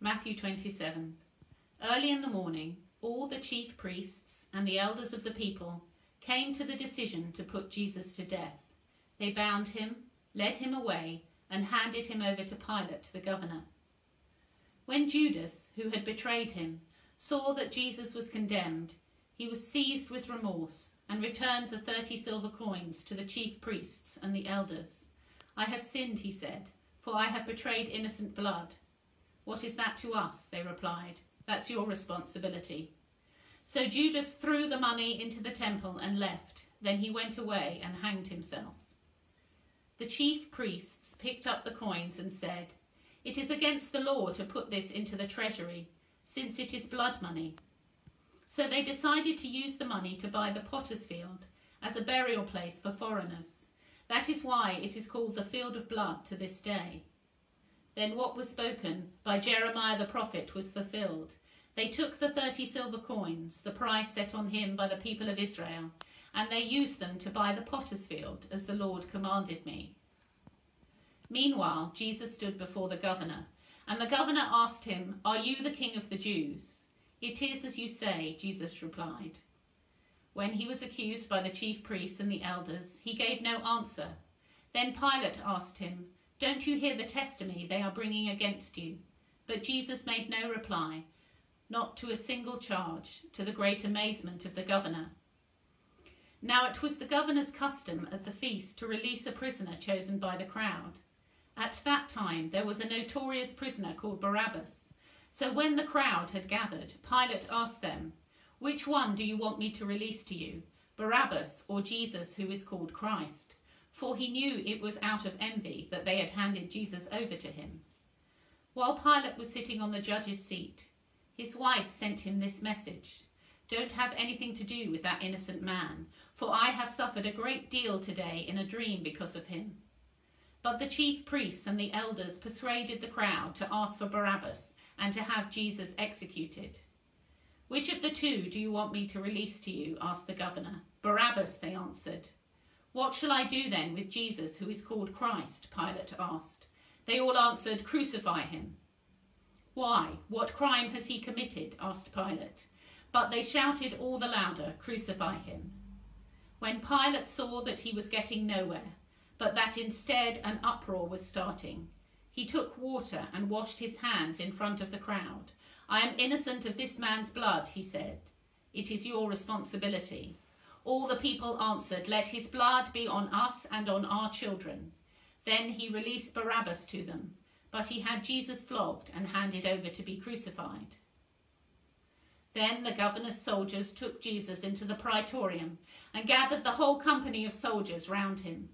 Matthew 27. Early in the morning, all the chief priests and the elders of the people came to the decision to put Jesus to death. They bound him, led him away, and handed him over to Pilate, the governor. When Judas, who had betrayed him, saw that Jesus was condemned, he was seized with remorse and returned the 30 silver coins to the chief priests and the elders. I have sinned, he said, for I have betrayed innocent blood. What is that to us? They replied. That's your responsibility. So Judas threw the money into the temple and left. Then he went away and hanged himself. The chief priests picked up the coins and said, "It is against the law to put this into the treasury, since it is blood money." So they decided to use the money to buy the potter's field as a burial place for foreigners. That is why it is called the Field of Blood to this day. Then what was spoken by Jeremiah the prophet was fulfilled. They took the 30 silver coins, the price set on him by the people of Israel, and they used them to buy the potter's field, as the Lord commanded me. Meanwhile, Jesus stood before the governor, and the governor asked him, "Are you the king of the Jews?" "It is as you say," Jesus replied. When he was accused by the chief priests and the elders, he gave no answer. Then Pilate asked him, "Don't you hear the testimony they are bringing against you?" But Jesus made no reply, not to a single charge, to the great amazement of the governor. Now it was the governor's custom at the feast to release a prisoner chosen by the crowd. At that time there was a notorious prisoner called Barabbas. So when the crowd had gathered, Pilate asked them, "Which one do you want me to release to you, Barabbas or Jesus, who is called Christ?" For he knew it was out of envy that they had handed Jesus over to him. While Pilate was sitting on the judge's seat, his wife sent him this message: "Don't have anything to do with that innocent man, for I have suffered a great deal today in a dream because of him." But the chief priests and the elders persuaded the crowd to ask for Barabbas and to have Jesus executed. "Which of the two do you want me to release to you?" asked the governor. "Barabbas," they answered. "What shall I do then with Jesus, who is called Christ?" Pilate asked. They all answered, "Crucify him." "Why? What crime has he committed?" asked Pilate. But they shouted all the louder, "Crucify him." When Pilate saw that he was getting nowhere, but that instead an uproar was starting, he took water and washed his hands in front of the crowd. "I am innocent of this man's blood," he said. "It is your responsibility." All the people answered, "Let his blood be on us and on our children." Then he released Barabbas to them, but he had Jesus flogged and handed over to be crucified. Then the governor's soldiers took Jesus into the praetorium and gathered the whole company of soldiers round him.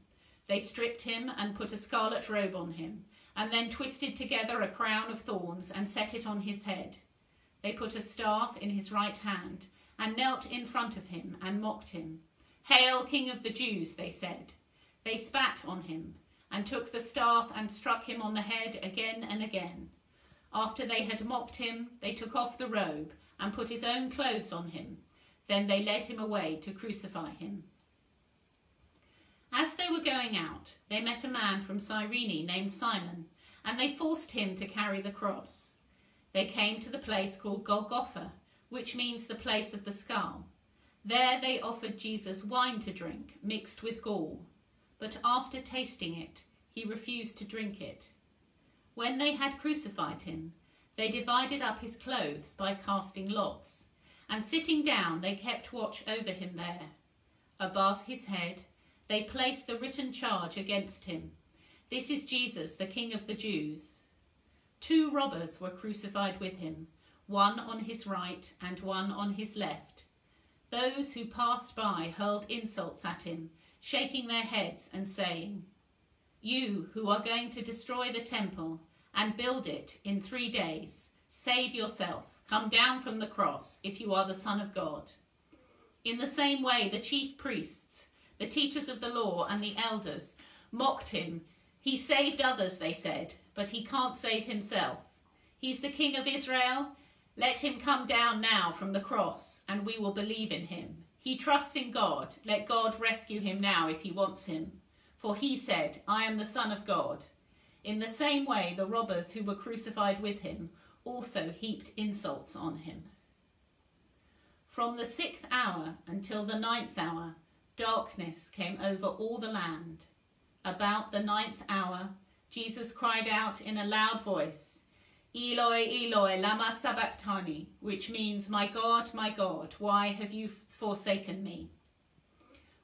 They stripped him and put a scarlet robe on him, and then twisted together a crown of thorns and set it on his head. They put a staff in his right hand and knelt in front of him and mocked him. "Hail, King of the Jews," they said. They spat on him and took the staff and struck him on the head again and again. After they had mocked him, they took off the robe and put his own clothes on him. Then they led him away to crucify him. As they were going out, they met a man from Cyrene named Simon, and they forced him to carry the cross. They came to the place called Golgotha, which means the place of the skull. There they offered Jesus wine to drink, mixed with gall. But after tasting it, he refused to drink it. When they had crucified him, they divided up his clothes by casting lots, and sitting down they kept watch over him there. Above his head they placed the written charge against him: "This is Jesus, the King of the Jews." 2 robbers were crucified with him, one on his right and one on his left. Those who passed by hurled insults at him, shaking their heads and saying, "You who are going to destroy the temple and build it in 3 days, save yourself, come down from the cross if you are the Son of God." In the same way, the chief priests, the teachers of the law and the elders mocked him. "He saved others," they said, "but he can't save himself. He's the King of Israel. Let him come down now from the cross, and we will believe in him. He trusts in God. Let God rescue him now if he wants him. For he said, 'I am the Son of God.'" In the same way, the robbers who were crucified with him also heaped insults on him. From the 6th hour until the 9th hour, darkness came over all the land. About the 9th hour, Jesus cried out in a loud voice, "Eloi, Eloi, lama sabachthani," which means, my God, why have you forsaken me?"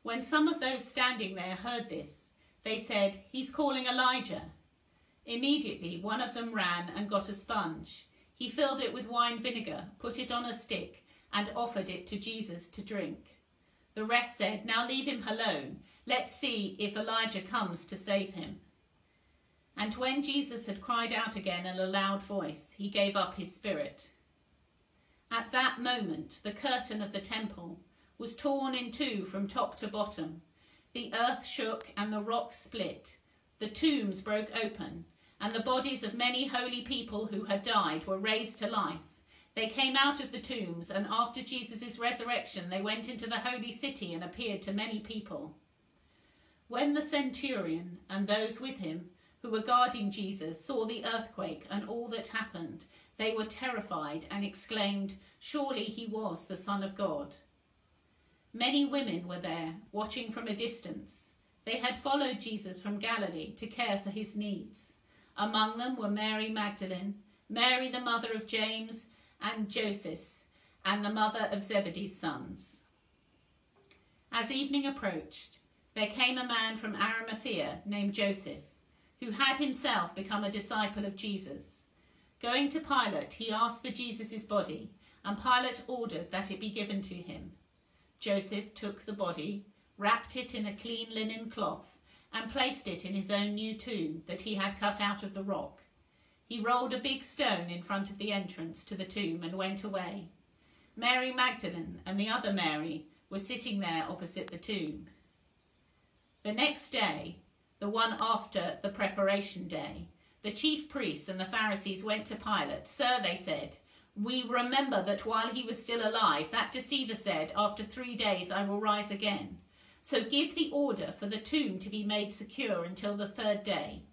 When some of those standing there heard this, they said, "He's calling Elijah." Immediately one of them ran and got a sponge. He filled it with wine vinegar, put it on a stick, and offered it to Jesus to drink. The rest said, "Now leave him alone. Let's see if Elijah comes to save him." And when Jesus had cried out again in a loud voice, he gave up his spirit. At that moment, the curtain of the temple was torn in two from top to bottom. The earth shook and the rocks split. The tombs broke open, and the bodies of many holy people who had died were raised to life. They came out of the tombs, and after Jesus' resurrection, they went into the holy city and appeared to many people. When the centurion and those with him who were guarding Jesus saw the earthquake and all that happened, they were terrified and exclaimed, "Surely he was the Son of God." Many women were there, watching from a distance. They had followed Jesus from Galilee to care for his needs. Among them were Mary Magdalene, Mary the mother of James and Joseph, and the mother of Zebedee's sons. As evening approached, there came a man from Arimathea named Joseph, who had himself become a disciple of Jesus. Going to Pilate, he asked for Jesus' body, and Pilate ordered that it be given to him. Joseph took the body, wrapped it in a clean linen cloth, and placed it in his own new tomb that he had cut out of the rock. He rolled a big stone in front of the entrance to the tomb and went away. Mary Magdalene and the other Mary were sitting there opposite the tomb. The next day, the one after the preparation day, the chief priests and the Pharisees went to Pilate. "Sir," they said, "we remember that while he was still alive, that deceiver said, 'After 3 days I will rise again.' So give the order for the tomb to be made secure until the 3rd day.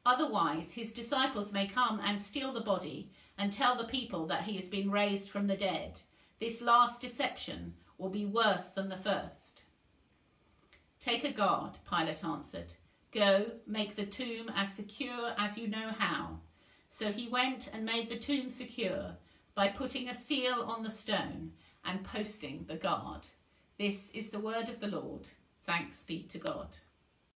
Otherwise, his disciples may come and steal the body and tell the people that he has been raised from the dead. This last deception will be worse than the first." "Take a guard," Pilate answered. "Go, make the tomb as secure as you know how." So he went and made the tomb secure by putting a seal on the stone and posting the guard. This is the word of the Lord. Thanks be to God.